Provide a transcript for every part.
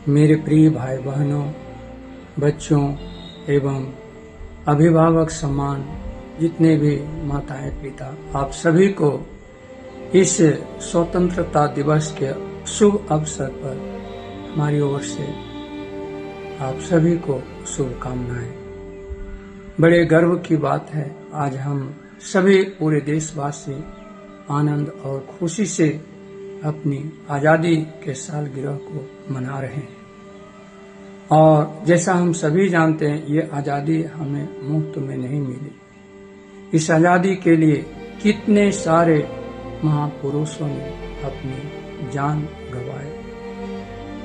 मेरे प्रिय भाई बहनों, बच्चों एवं अभिभावक समान जितने भी माताएं पिता, आप सभी को इस स्वतंत्रता दिवस के शुभ अवसर पर हमारी ओर से आप सभी को शुभकामनाएं। बड़े गर्व की बात है, आज हम सभी पूरे देशवासी आनंद और खुशी से अपनी आजादी के सालगिरह को मना रहे हैं। और जैसा हम सभी जानते हैं, ये आजादी हमें मुफ्त में नहीं मिली। इस आजादी के लिए कितने सारे महापुरुषों ने अपनी जान गंवाई,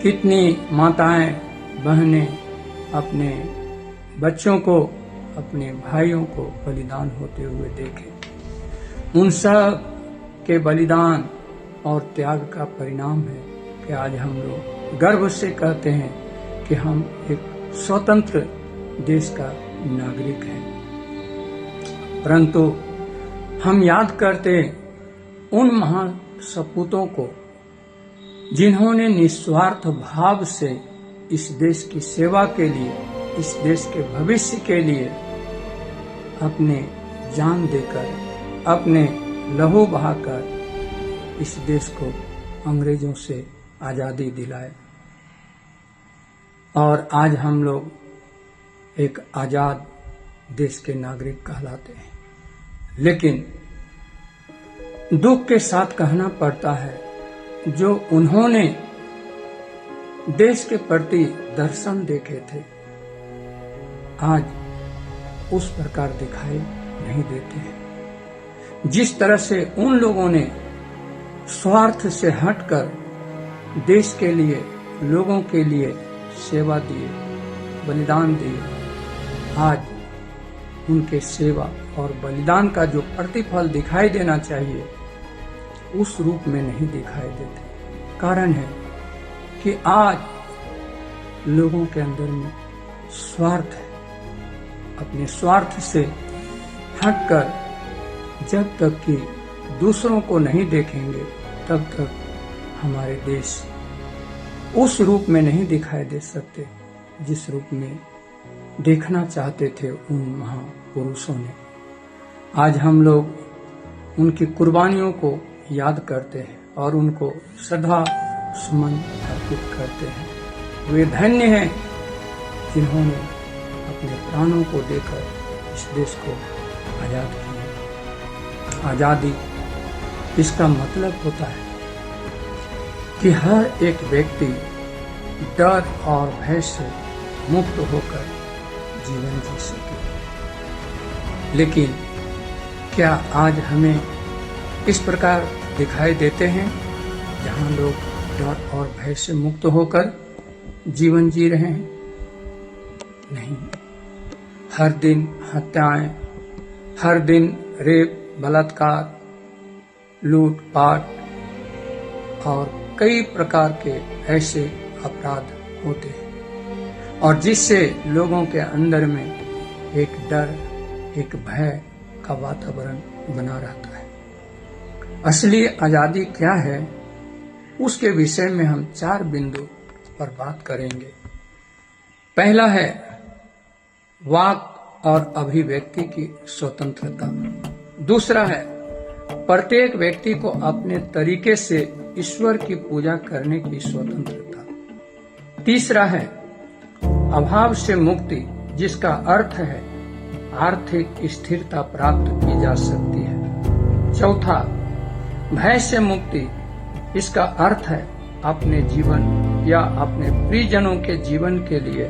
कितनी माताएं बहनें अपने बच्चों को, अपने भाइयों को बलिदान होते हुए देखे। उन सब के बलिदान और त्याग का परिणाम है कि आज हम लोग गर्व से कहते हैं कि हम एक स्वतंत्र देश का नागरिक हैं। परंतु हम याद करते उन महान सपूतों को जिन्होंने निस्वार्थ भाव से इस देश की सेवा के लिए, इस देश के भविष्य के लिए अपने जान देकर, अपने लहू बहाकर इस देश को अंग्रेजों से आजादी दिलाए। और आज हम लोग एक आजाद देश के नागरिक कहलाते हैं। लेकिन दुख के साथ कहना पड़ता है, जो उन्होंने देश के प्रति दर्शन देखे थे, आज उस प्रकार दिखाई नहीं देते हैं। जिस तरह से उन लोगों ने स्वार्थ से हटकर देश के लिए, लोगों के लिए सेवा दिए, बलिदान दिए, आज उनके सेवा और बलिदान का जो प्रतिफल दिखाई देना चाहिए उस रूप में नहीं दिखाई देते। कारण है कि आज लोगों के अंदर में स्वार्थ है। अपने स्वार्थ से हटकर जब तक कि दूसरों को नहीं देखेंगे तब तक हमारे देश उस रूप में नहीं दिखाई दे सकते जिस रूप में देखना चाहते थे उन महापुरुषों ने। आज हम लोग उनकी कुर्बानियों को याद करते हैं और उनको श्रद्धा सुमन अर्पित करते हैं। वे धन्य हैं जिन्होंने अपने प्राणों को देकर इस देश को आजाद किया। आजादी, इसका मतलब होता है कि हर एक व्यक्ति डर और भय से मुक्त होकर जीवन जी सके। लेकिन क्या आज हमें इस प्रकार दिखाई देते हैं जहां लोग डर और भय से मुक्त होकर जीवन जी रहे हैं? नहीं। हर दिन हत्याएं, हर दिन रेप, बलात्कार, लूटपाट और कई प्रकार के ऐसे अपराध होते हैं, और जिससे लोगों के अंदर में एक डर, एक भय का वातावरण बना रहता है। असली आजादी क्या है, उसके विषय में हम 4 बिंदु पर बात करेंगे। पहला है वाक और अभिव्यक्ति की स्वतंत्रता। दूसरा है प्रत्येक व्यक्ति को अपने तरीके से ईश्वर की पूजा करने की स्वतंत्रता। तीसरा है अभाव से मुक्ति, जिसका अर्थ है आर्थिक स्थिरता प्राप्त की जा सकती है। चौथा भय से मुक्ति, इसका अर्थ है अपने जीवन या अपने प्रियजनों के जीवन के लिए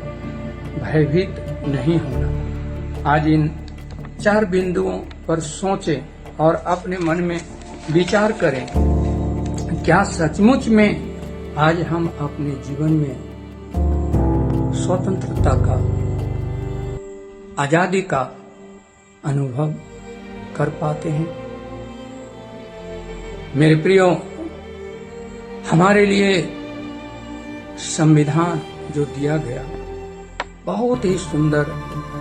भयभीत नहीं होना। आज इन 4 बिंदुओं पर सोचें और अपने मन में विचार करें, क्या सचमुच में आज हम अपने जीवन में स्वतंत्रता का, आजादी का अनुभव कर पाते हैं? मेरे प्रियो, हमारे लिए संविधान जो दिया गया बहुत ही सुंदर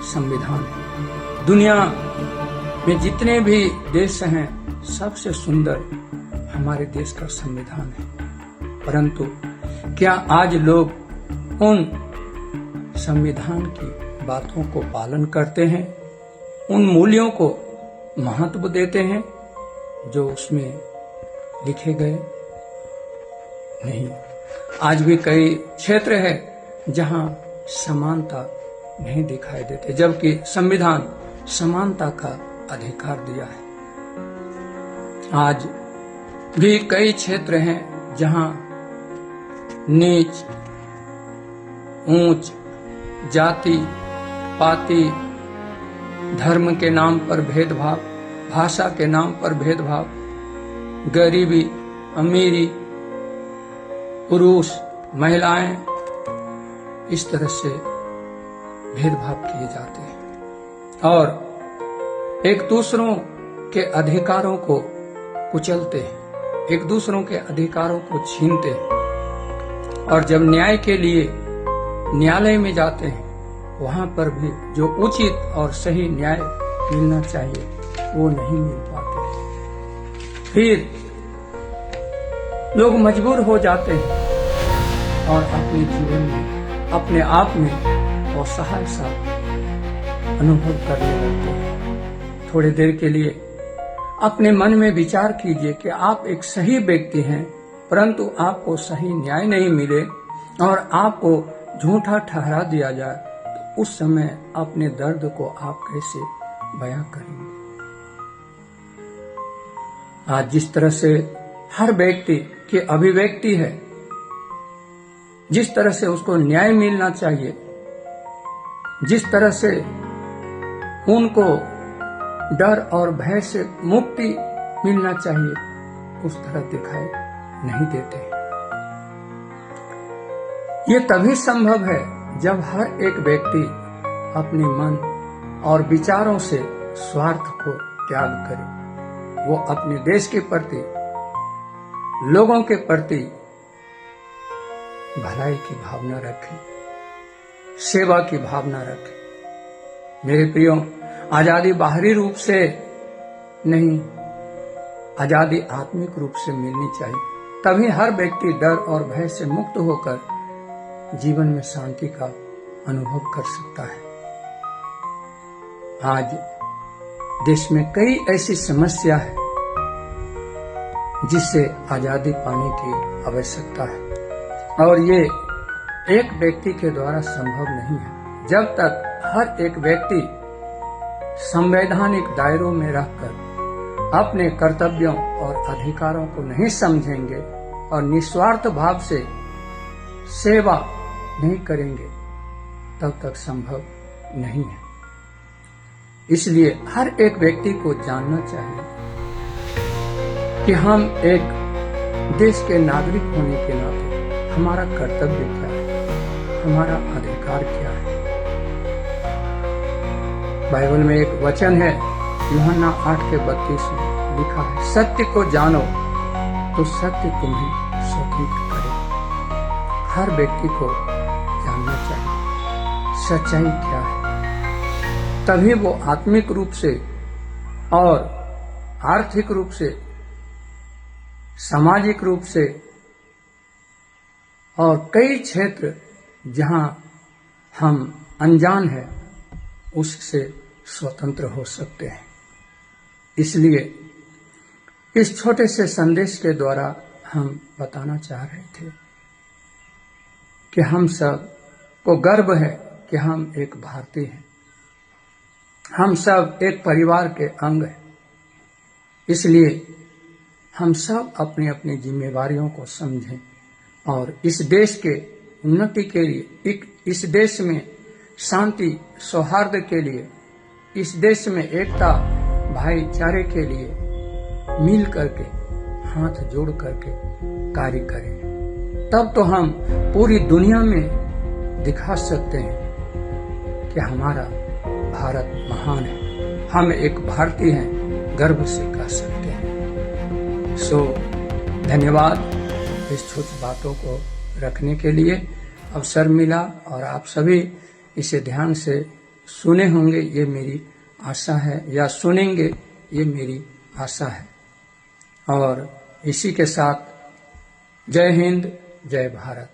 संविधान है। दुनिया में जितने भी देश हैं, सबसे सुंदर हमारे देश का संविधान है। परंतु क्या आज लोग उन संविधान की बातों को पालन करते हैं, उन मूल्यों को महत्व देते हैं जो उसमें लिखे गए नहीं। आज भी कई क्षेत्र है जहां समानता नहीं दिखाई देते, जबकि संविधान समानता का अधिकार दिया है। आज भी कई क्षेत्र हैं जहां नीच, ऊंच, जाति, पाति, धर्म के नाम पर भेदभाव, भाषा के नाम पर भेदभाव, गरीबी, अमीरी, पुरुष, महिलाएं, इस तरह से भेदभाव किए जाते हैं और एक दूसरों के अधिकारों को कुचलते हैं, एक दूसरों के अधिकारों को छीनते हैं। और जब न्याय के लिए न्यायालय में जाते हैं, वहां पर भी जो उचित और सही न्याय मिलना चाहिए वो नहीं मिल पाते। फिर लोग मजबूर हो जाते हैं और अपने जीवन में अपने आप में असहाय सा अनुभव करने लगते हैं। थोड़ी देर के लिए अपने मन में विचार कीजिए कि आप एक सही व्यक्ति हैं, परंतु आपको सही न्याय नहीं मिले और आपको झूठा ठहरा दिया जाए, तो उस समय अपने दर्द को आप कैसे बयां करेंगे। आज जिस तरह से हर व्यक्ति की अभिव्यक्ति है, जिस तरह से उसको न्याय मिलना चाहिए, जिस तरह से उनको डर और भय से मुक्ति मिलना चाहिए, उस तरह दिखाई नहीं देते। ये तभी संभव है जब हर एक व्यक्ति अपने मन और विचारों से स्वार्थ को त्याग करे। वो अपने देश के प्रति, लोगों के प्रति भलाई की भावना रखे, सेवा की भावना रखे। मेरे प्रियो, आजादी बाहरी रूप से नहीं, आजादी आत्मिक रूप से मिलनी चाहिए। तभी हर व्यक्ति डर और भय से मुक्त होकर जीवन में शांति का अनुभव कर सकता है। आज देश में कई ऐसी समस्या है जिससे आजादी पाने की आवश्यकता है, और ये एक व्यक्ति के द्वारा संभव नहीं है। जब तक हर एक व्यक्ति संवैधानिक दायरों में रहकर अपने कर्तव्यों और अधिकारों को नहीं समझेंगे और निस्वार्थ भाव से सेवा नहीं करेंगे, तब तक संभव नहीं है। इसलिए हर एक व्यक्ति को जानना चाहिए कि हम एक देश के नागरिक होने के नाते हमारा कर्तव्य क्या है, हमारा अधिकार क्या है। बाइबल में एक वचन है, यूहन्ना 8:32 में लिखा है, सत्य को जानो तो सत्य तुम्हें स्वतंत्र करे। हर व्यक्ति को जानना चाहिए सच्चाई क्या है, तभी वो आत्मिक रूप से और आर्थिक रूप से, सामाजिक रूप से और कई क्षेत्र जहां हम अनजान हैं उससे स्वतंत्र हो सकते हैं। इसलिए इस छोटे से संदेश के द्वारा हम बताना चाह रहे थे कि हम सब को गर्व है कि हम एक भारतीय हैं, हम सब एक परिवार के अंग हैं। इसलिए हम सब अपनी अपनी जिम्मेवारियों को समझें और इस देश के उन्नति के लिए, इस देश में शांति सौहार्द के लिए, इस देश में एकता भाईचारे के लिए मिल करके, हाथ जोड़ करके कार्य करें। तब तो हम पूरी दुनिया में दिखा सकते हैं कि हमारा भारत महान है, हम एक भारतीय हैं, गर्व से कह सकते हैं। धन्यवाद इस छोटी बातों को रखने के लिए अवसर मिला और आप सभी इसे ध्यान से सुने होंगे, ये मेरी आशा है, या सुनेंगे ये मेरी आशा है। और इसी के साथ जय हिंद, जय भारत।